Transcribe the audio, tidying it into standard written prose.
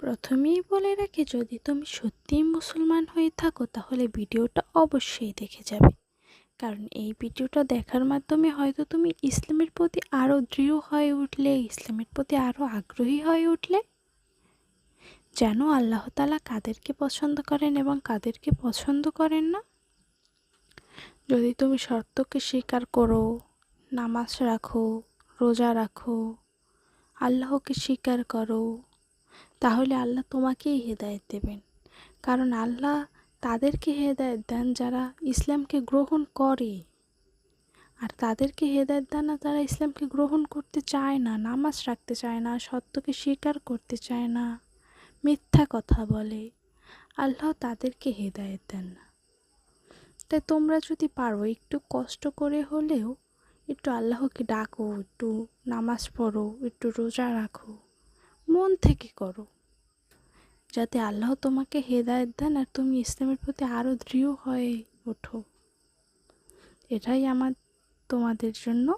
প্রথমেই বলে রাখি, যদি তুমি সত্যিই মুসলমান হয়ে থাকো তাহলে ভিডিওটা অবশ্যই দেখে যাবে, কারণ এই ভিডিওটা দেখার মাধ্যমে হয়তো তুমি ইসলামের প্রতি আরও দৃঢ় হয়ে উঠলে, ইসলামের প্রতি আরও আগ্রহী হয়ে উঠলে। জানো আল্লাহ তাআলা কাদেরকে পছন্দ করেন এবং কাদেরকে পছন্দ করেন না? যদি তুমি সত্যকে স্বীকার করো, নামাজ রাখো, রোজা রাখো, আল্লাহকে স্বীকার করো, তাহলে আল্লাহ তোমাকেই হেদায়েত দেবেন। কারণ আল্লাহ তাদেরকে হেদায়েত দেন যারা ইসলামকে গ্রহণ করে, আর তাদেরকে হেদায়েত দেন না যারা ইসলামকে গ্রহণ করতে চায় না, নামাজ রাখতে চায় না, সত্যকে স্বীকার করতে চায় না, মিথ্যা কথা বলে। আল্লাহ তাদেরকে হেদায়েত দেন না। তাই তোমরা যদি পারো একটু কষ্ট করে হলেও একটু আল্লাহকে ডাকো, একটু নামাজ পড়ো, একটু রোজা রাখো, মন থেকে করো, যাতে আল্লাহ তোমাকে হেদায়েত দেন আর তুমি ইসলামের প্রতি আরও দৃঢ় হয়ে ওঠো। এটাই আমার তোমাদের জন্য